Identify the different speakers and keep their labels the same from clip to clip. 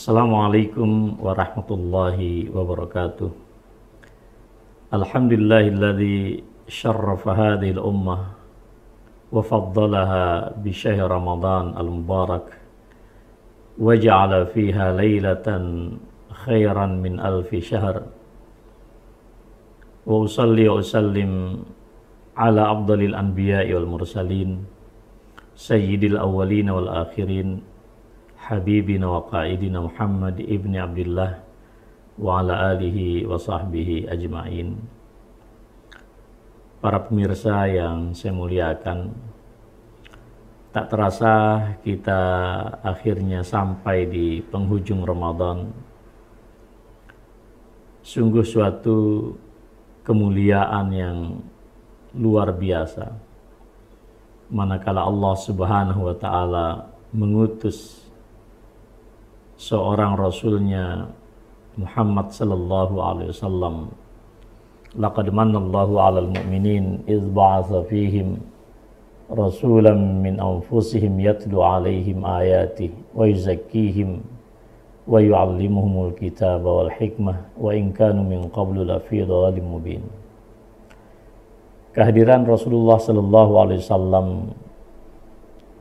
Speaker 1: Assalamualaikum warahmatullahi wabarakatuh. Alhamdulillahilladzi syarrafa hadhil ummah wa faddalaha bi syahr Ramadan al-mubarak wa ja'ala fiha lailatan khairan min alfi syahr. Wa usalli wa usallim ala afdalil anbiya'i wal mursalin sayyidil awwalin wal akhirin habibina wa qaidina Muhammad ibni Abdullah wa ala alihi wa sahbihi ajma'in. Para pemirsa yang saya muliakan, tak terasa kita akhirnya sampai di penghujung Ramadan. Sungguh suatu kemuliaan yang luar biasa manakala Allah Subhanahu wa taala mengutus seorang rasulnya Muhammad sallallahu alaihi wasallam. Laqad manallahu 'alal mu'minin idz ba'atsa fihim rasulan min anfusihim yatlu 'alaihim ayatihi wa yuzakkihim wa yu'allimuhumul kitaba wal hikmah wa in kanu min qablu lafi dhalalin mubin. Kehadiran Rasulullah sallallahu alaihi wasallam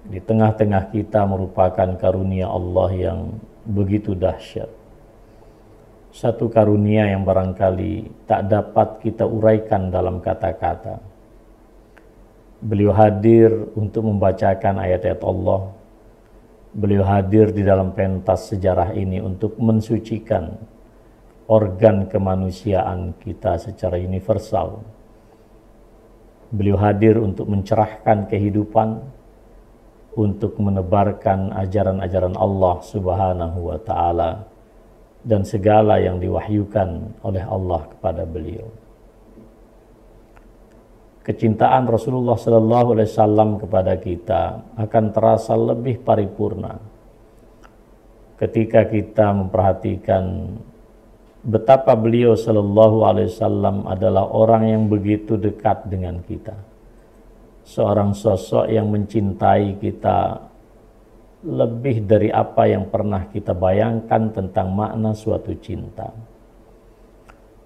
Speaker 1: di tengah-tengah kita merupakan karunia Allah yang begitu dahsyat. Satu karunia yang barangkali tak dapat kita uraikan dalam kata-kata. Beliau hadir untuk membacakan ayat-ayat Allah. Beliau hadir di dalam pentas sejarah ini untuk mensucikan organ kemanusiaan kita secara universal. Beliau hadir untuk mencerahkan kehidupan, untuk menebarkan ajaran-ajaran Allah Subhanahu wa taala dan segala yang diwahyukan oleh Allah kepada beliau. Kecintaan Rasulullah sallallahu alaihi wasallam kepada kita akan terasa lebih paripurna ketika kita memperhatikan betapa beliau sallallahu alaihi wasallam adalah orang yang begitu dekat dengan kita. Seorang sosok yang mencintai kita lebih dari apa yang pernah kita bayangkan tentang makna suatu cinta.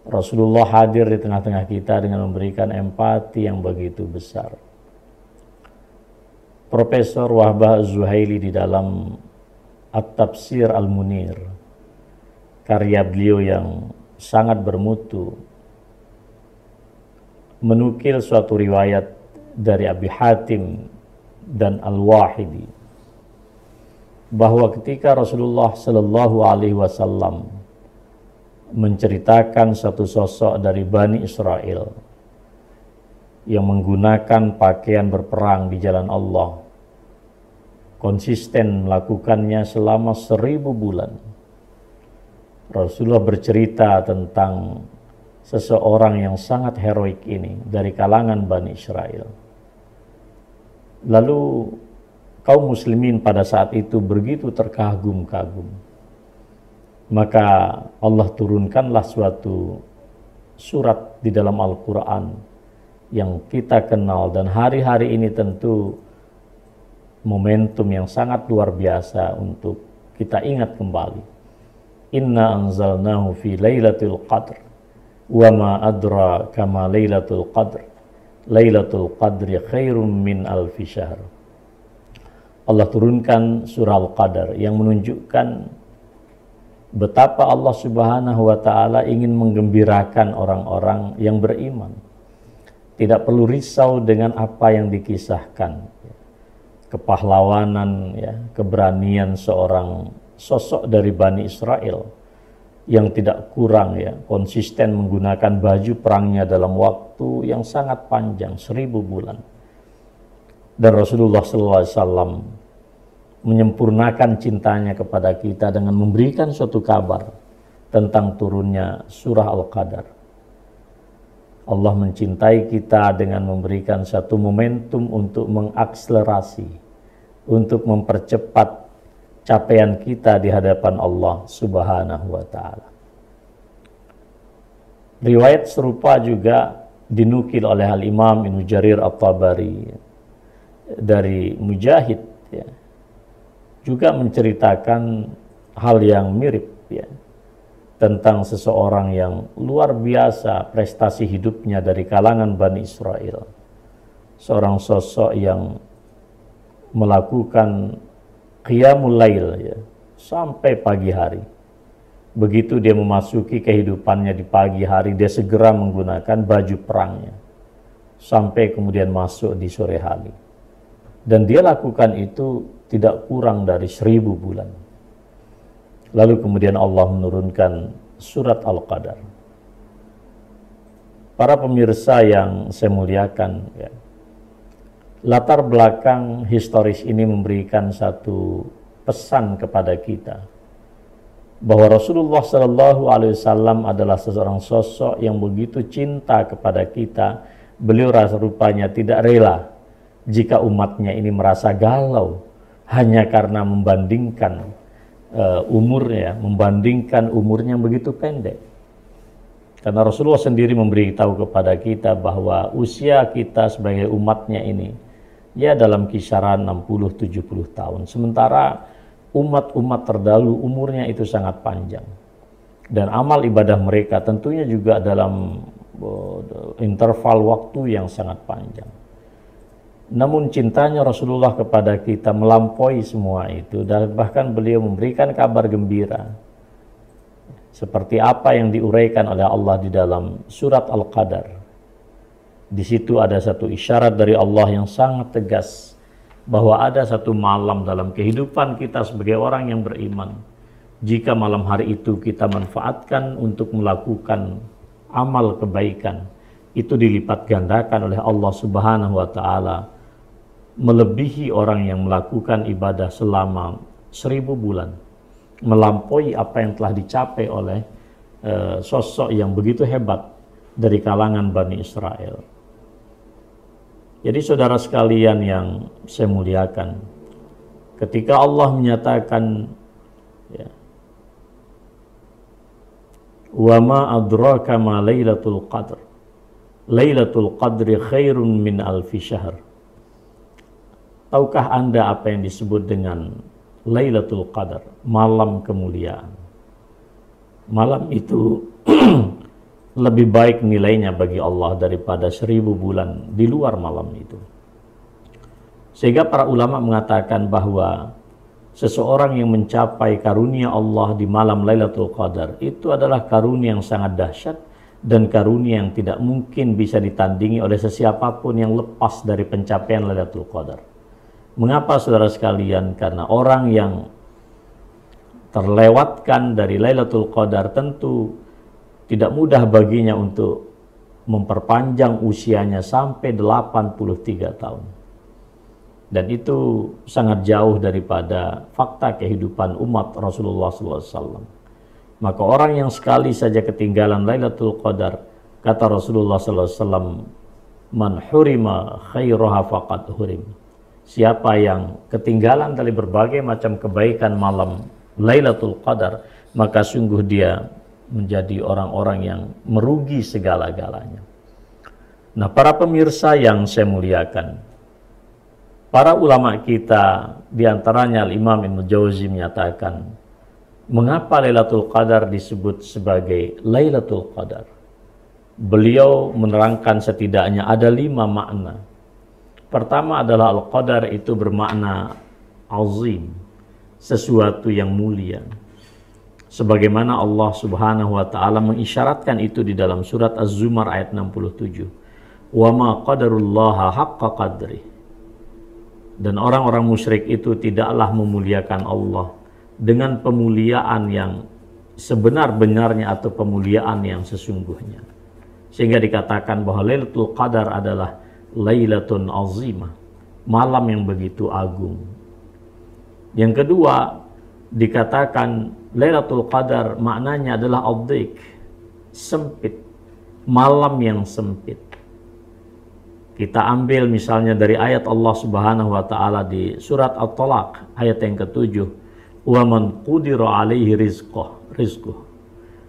Speaker 1: Rasulullah hadir di tengah-tengah kita dengan memberikan empati yang begitu besar. Profesor Wahbah Az-Zuhaili di dalam At-Tafsir Al-Munir, karya beliau yang sangat bermutu, menukil suatu riwayat dari Abi Hatim dan Al-Wahidi bahwa ketika Rasulullah sallallahu alaihi wasallam menceritakan satu sosok dari Bani Israel yang menggunakan pakaian berperang di jalan Allah, konsisten melakukannya selama 1000 bulan. Rasulullah bercerita tentang seseorang yang sangat heroik ini dari kalangan Bani Israel. Lalu kaum muslimin pada saat itu begitu terkagum-kagum. Maka Allah turunkanlah suatu surat di dalam Al-Quran yang kita kenal, dan hari-hari ini tentu momentum yang sangat luar biasa untuk kita ingat kembali. Inna anzalnahu fi lailatul qadr wa ma adraka ma lailatul qadr. Lailatul Qadri khairum min alfi syahr. Allah turunkan surah Al-Qadar yang menunjukkan betapa Allah Subhanahu wa taala ingin menggembirakan orang-orang yang beriman. Tidak perlu risau dengan apa yang dikisahkan. Kepahlawanan, keberanian seorang sosok dari Bani Israel yang tidak kurang konsisten menggunakan baju perangnya dalam waktu yang sangat panjang, 1000 bulan. Dan Rasulullah SAW menyempurnakan cintanya kepada kita dengan memberikan suatu kabar tentang turunnya surah Al-Qadar. Allah mencintai kita dengan memberikan satu momentum untuk mengakselerasi, untuk mempercepat capaian kita di hadapan Allah Subhanahu wa taala. Riwayat serupa juga dinukil oleh Al-Imam Ibnu Jarir At-Tabari dari Mujahid, juga menceritakan hal yang mirip ya, tentang seseorang yang luar biasa prestasi hidupnya dari kalangan Bani Israel. Seorang sosok yang melakukan qiyamul lail ya, sampai pagi hari. Begitu dia memasuki kehidupannya di pagi hari, dia segera menggunakan baju perangnya sampai kemudian masuk di sore hari. Dan dia lakukan itu tidak kurang dari 1000 bulan. Lalu kemudian Allah menurunkan surat Al-Qadar. Para pemirsa yang saya muliakan ya, latar belakang historis ini memberikan satu pesan kepada kita bahwa Rasulullah Shallallahu Alaihi Wasallam adalah seorang sosok yang begitu cinta kepada kita. Beliau rupanya tidak rela jika umatnya ini merasa galau hanya karena membandingkan membandingkan umurnya yang begitu pendek. Karena Rasulullah sendiri memberitahu kepada kita bahwa usia kita sebagai umatnya ini ya dalam kisaran 60-70 tahun. Sementara umat-umat terdahulu umurnya itu sangat panjang. Dan amal ibadah mereka tentunya juga dalam interval waktu yang sangat panjang. Namun cintanya Rasulullah kepada kita melampaui semua itu, dan bahkan beliau memberikan kabar gembira seperti apa yang diuraikan oleh Allah di dalam surat Al-Qadar. Di situ ada satu isyarat dari Allah yang sangat tegas bahwa ada satu malam dalam kehidupan kita sebagai orang yang beriman. Jika malam hari itu kita manfaatkan untuk melakukan amal kebaikan, itu dilipat gandakan oleh Allah Subhanahu wa taala, melebihi orang yang melakukan ibadah selama 1000 bulan, melampaui apa yang telah dicapai oleh sosok yang begitu hebat dari kalangan Bani Israel. Jadi saudara sekalian yang saya muliakan, ketika Allah menyatakan ya, wa ma adraka ma lailatul qadr, lailatul qadri khairun min alfi syahr. Tahukah Anda apa yang disebut dengan Lailatul Qadar, malam kemuliaan? Malam itu lebih baik nilainya bagi Allah daripada 1000 bulan di luar malam itu. Sehingga para ulama mengatakan bahwa seseorang yang mencapai karunia Allah di malam Lailatul Qadar itu adalah karunia yang sangat dahsyat dan karunia yang tidak mungkin bisa ditandingi oleh sesiapapun yang lepas dari pencapaian Lailatul Qadar. Mengapa saudara sekalian? Karena orang yang terlewatkan dari Lailatul Qadar tentu tidak mudah baginya untuk memperpanjang usianya sampai 83 tahun. Dan itu sangat jauh daripada fakta kehidupan umat Rasulullah SAW. Maka orang yang sekali saja ketinggalan Lailatul Qadar, kata Rasulullah SAW, man hurima khairaha faqad hurim. Siapa yang ketinggalan dari berbagai macam kebaikan malam Lailatul Qadar, maka sungguh dia menjadi orang-orang yang merugi segala-galanya. Nah, para pemirsa yang saya muliakan, para ulama kita, diantaranya Imam Ibnu Jauzi menyatakan, mengapa Lailatul Qadar disebut sebagai Lailatul Qadar? Beliau menerangkan setidaknya ada 5 makna. Pertama adalah Al-Qadar itu bermakna azim, sesuatu yang mulia. Sebagaimana Allah Subhanahu wa taala mengisyaratkan itu di dalam surat Az-Zumar ayat 67. Wa ma qadarullaha haqqa qadri. Dan orang-orang musyrik itu tidaklah memuliakan Allah dengan pemuliaan yang sebenar-benarnya atau pemuliaan yang sesungguhnya. Sehingga dikatakan bahwa Lailatul Qadar adalah Lailatun azimah, malam yang begitu agung. Yang kedua, dikatakan Lailatul Qadar maknanya adalah ad-dhiq, sempit, malam yang sempit. Kita ambil misalnya dari ayat Allah Subhanahu wa taala di surat At-Talaq ayat yang ke-7, wa man qudira alaihi rizquh.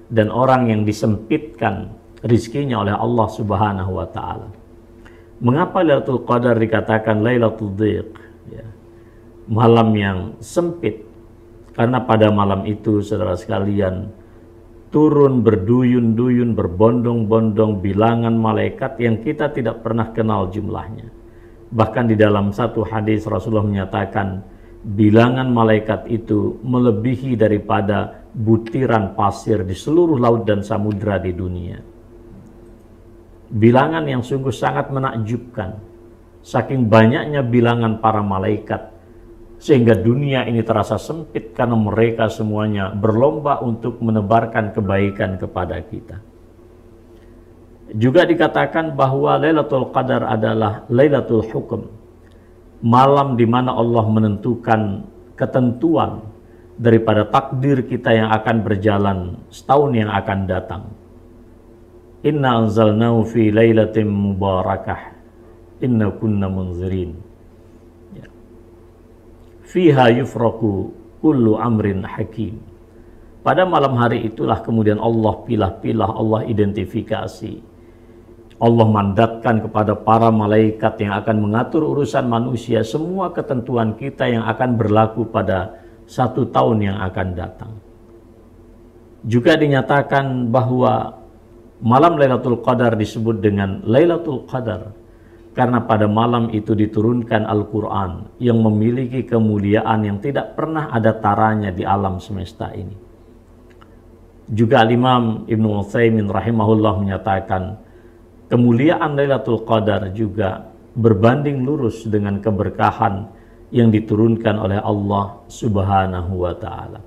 Speaker 1: Dan orang yang disempitkan rizkinya oleh Allah Subhanahu wa taala. Mengapa Lailatul Qadar dikatakan Lailatul Dhiq? Ya. Malam yang sempit. Karena pada malam itu, saudara sekalian, turun berduyun-duyun, berbondong-bondong bilangan malaikat yang kita tidak pernah kenal jumlahnya. Bahkan di dalam satu hadis Rasulullah menyatakan bilangan malaikat itu melebihi daripada butiran pasir di seluruh laut dan samudra di dunia. Bilangan yang sungguh sangat menakjubkan, saking banyaknya bilangan para malaikat, sehingga dunia ini terasa sempit karena mereka semuanya berlomba untuk menebarkan kebaikan kepada kita. Juga dikatakan bahwa Lailatul Qadar adalah Lailatul Hukum, malam di mana Allah menentukan ketentuan daripada takdir kita yang akan berjalan setahun yang akan datang. Inna anzalnahu fi lailatin mubarakah, inna kunna munzirin. Fiha yufraku kullu amrin hakim. Pada malam hari itulah kemudian Allah pilah-pilah, Allah identifikasi. Allah mandatkan kepada para malaikat yang akan mengatur urusan manusia semua ketentuan kita yang akan berlaku pada 1 tahun yang akan datang. Juga dinyatakan bahwa malam Lailatul Qadar disebut dengan Lailatul Qadar karena pada malam itu diturunkan Al-Quran yang memiliki kemuliaan yang tidak pernah ada taranya di alam semesta ini. Juga Imam Ibnu Utsaimin rahimahullah menyatakan kemuliaan Lailatul Qadar juga berbanding lurus dengan keberkahan yang diturunkan oleh Allah Subhanahu wa Ta'ala.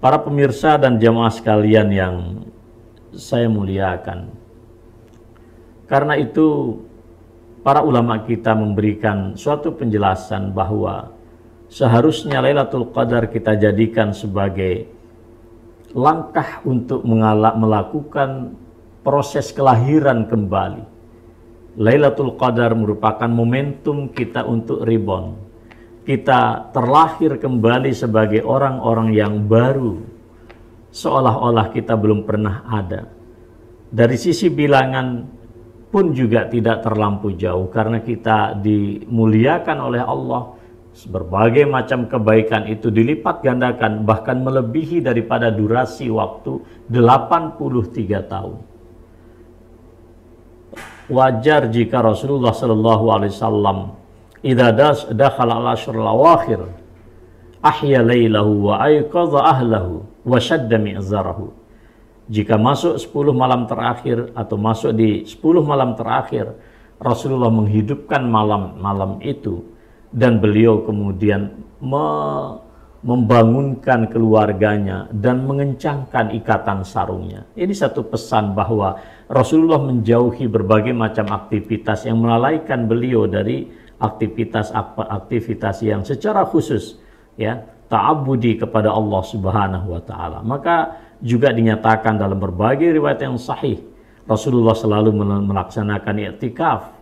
Speaker 1: Para pemirsa dan jamaah sekalian yang saya muliakan, karena itu para ulama kita memberikan suatu penjelasan bahwa seharusnya Lailatul Qadar kita jadikan sebagai langkah untuk melakukan proses kelahiran kembali. Lailatul Qadar merupakan momentum kita untuk reborn. Kita terlahir kembali sebagai orang-orang yang baru, seolah-olah kita belum pernah ada. Dari sisi bilangan pun juga tidak terlampau jauh, karena kita dimuliakan oleh Allah. Berbagai macam kebaikan itu dilipat gandakan, bahkan melebihi daripada durasi waktu 83 tahun. Wajar jika Rasulullah sallallahu alaihi wasallam idza dakhala al-ashrul awakhir ahya lailahu wa ayqadha ahlahu wa shadda mi'zarahu. Jika masuk 10 malam terakhir atau masuk di 10 malam terakhir, Rasulullah menghidupkan malam-malam itu dan beliau kemudian membangunkan keluarganya dan mengencangkan ikatan sarungnya. Ini satu pesan bahwa Rasulullah menjauhi berbagai macam aktivitas yang melalaikan beliau dari aktivitas yang secara khusus ya ta'abbudi kepada Allah Subhanahu wa Ta'ala. Maka juga dinyatakan dalam berbagai riwayat yang sahih, Rasulullah selalu melaksanakan i'tikaf.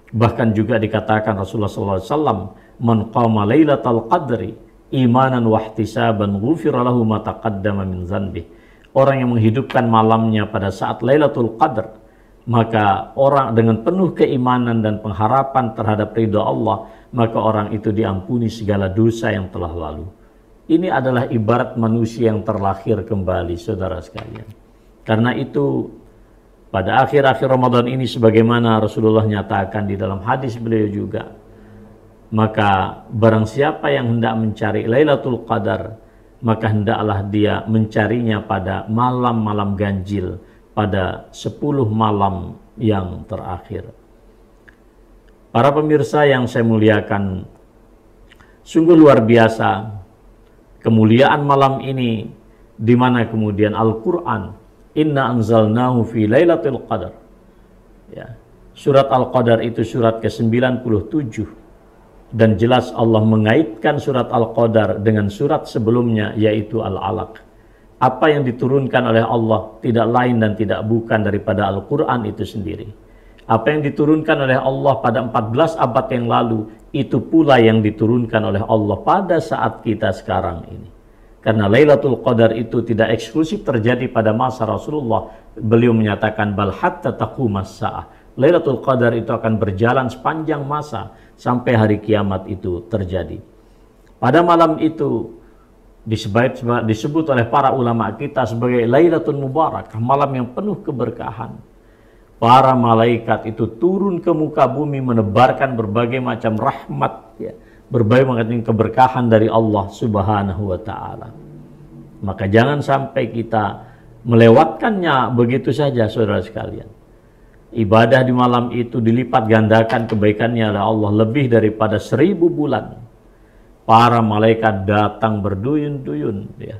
Speaker 1: Bahkan juga dikatakan Rasulullah SAW, man qama lailatal qadri imanan wa ihtisaban ghufira lahu ma taqaddama min dzanbih. Orang yang menghidupkan malamnya pada saat Lailatul Qadar, maka orang dengan penuh keimanan dan pengharapan terhadap ridha Allah, maka orang itu diampuni segala dosa yang telah lalu. Ini adalah ibarat manusia yang terlahir kembali, saudara sekalian. Karena itu pada akhir-akhir Ramadan ini, sebagaimana Rasulullah nyatakan di dalam hadis beliau juga, maka barang siapa yang hendak mencari Lailatul Qadar, maka hendaklah dia mencarinya pada malam-malam ganjil, pada 10 malam yang terakhir. Para pemirsa yang saya muliakan, sungguh luar biasa kemuliaan malam ini, di mana kemudian Al-Quran, Inna anzalnahu fi lailatul qadar. Ya, surat Al-Qadar itu surat ke-97. Dan jelas Allah mengaitkan surat Al-Qadar dengan surat sebelumnya, yaitu Al-Alaq. Apa yang diturunkan oleh Allah tidak lain dan tidak bukan daripada Al-Quran itu sendiri. Apa yang diturunkan oleh Allah pada 14 abad yang lalu, itu pula yang diturunkan oleh Allah pada saat kita sekarang ini. Karena Lailatul Qadar itu tidak eksklusif terjadi pada masa Rasulullah. Beliau menyatakan, bal hatta taqumas sa'ah. Lailatul Qadar itu akan berjalan sepanjang masa sampai hari kiamat itu terjadi. Pada malam itu disebut oleh para ulama kita sebagai Lailatul Mubarakah, malam yang penuh keberkahan. Para malaikat itu turun ke muka bumi menebarkan berbagai macam rahmat, ya, berbagai macam keberkahan dari Allah Subhanahu wa taala. Maka jangan sampai kita melewatkannya begitu saja, saudara sekalian. Ibadah di malam itu dilipat gandakan kebaikannya oleh Allah lebih daripada 1000 bulan. Para malaikat datang berduyun-duyun, ya.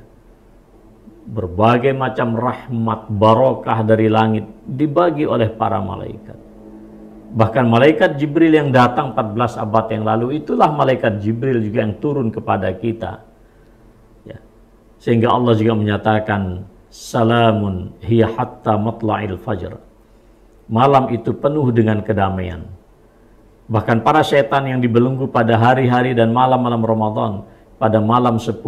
Speaker 1: Berbagai macam rahmat barokah dari langit dibagi oleh para malaikat. Bahkan malaikat Jibril yang datang 14 abad yang lalu, itulah malaikat Jibril juga yang turun kepada kita, ya. Sehingga Allah juga menyatakan salamun hiya hatta matla'il fajr, malam itu penuh dengan kedamaian. Bahkan para setan yang dibelenggu pada hari-hari dan malam-malam Ramadan, pada malam 10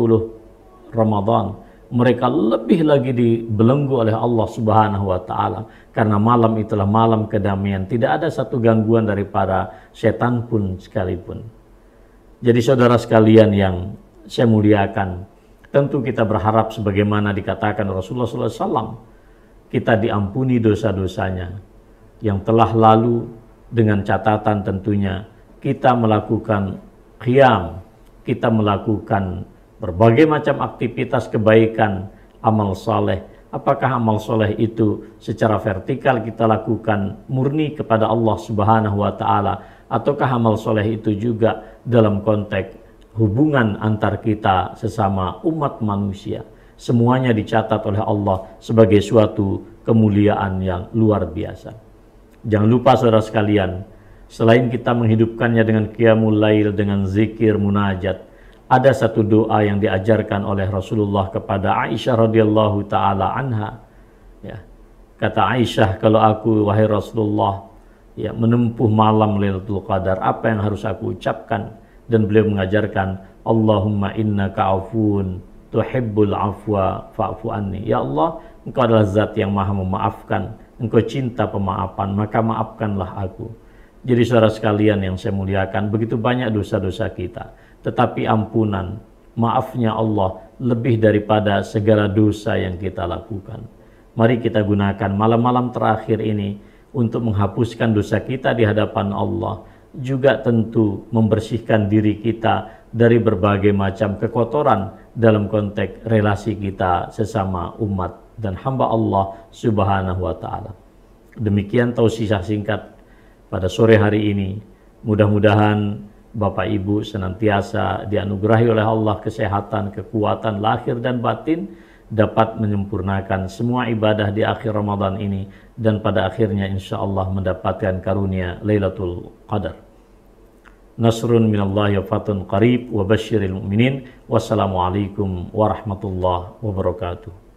Speaker 1: Ramadan, mereka lebih lagi dibelenggu oleh Allah Subhanahu wa taala, karena malam itulah malam kedamaian, tidak ada satu gangguan daripada setan pun sekalipun. Jadi saudara sekalian yang saya muliakan, tentu kita berharap sebagaimana dikatakan Rasulullah SAW, kita diampuni dosa-dosanya yang telah lalu, dengan catatan tentunya kita melakukan qiyam, kita melakukan berbagai macam aktivitas kebaikan, amal soleh. Apakah amal soleh itu secara vertikal kita lakukan murni kepada Allah Subhanahu wa taala, ataukah amal soleh itu juga dalam konteks hubungan antar kita sesama umat manusia? Semuanya dicatat oleh Allah sebagai suatu kemuliaan yang luar biasa. Jangan lupa saudara sekalian, selain kita menghidupkannya dengan qiyamul lail, dengan zikir, munajat, ada satu doa yang diajarkan oleh Rasulullah kepada Aisyah radhiyallahu taala anha. Ya. Kata Aisyah, kalau aku, wahai Rasulullah, ya, menempuh malam Lailatul Qadar, apa yang harus aku ucapkan? Dan beliau mengajarkan, Allahumma innaka afuun tuhibbul afwa fa'fu anni. Ya Allah, Engkau adalah zat yang maha memaafkan, Engkau cinta pemaafan, maka maafkanlah aku. Jadi saudara sekalian yang saya muliakan, begitu banyak dosa-dosa kita, tetapi ampunan, maafnya Allah lebih daripada segala dosa yang kita lakukan. Mari kita gunakan malam-malam terakhir ini untuk menghapuskan dosa kita di hadapan Allah, juga tentu membersihkan diri kita dari berbagai macam kekotoran dalam konteks relasi kita sesama umat dan hamba Allah Subhanahu wa taala. Demikian tausiah singkat pada sore hari ini. Mudah-mudahan Bapak Ibu senantiasa dianugerahi oleh Allah kesehatan, kekuatan lahir dan batin, dapat menyempurnakan semua ibadah di akhir Ramadan ini, dan pada akhirnya insya Allah mendapatkan karunia Lailatul Qadar. Nasrun minallahi wa fatun qarib wa basyiril mu'minin. Wassalamualaikum warahmatullahi wabarakatuh.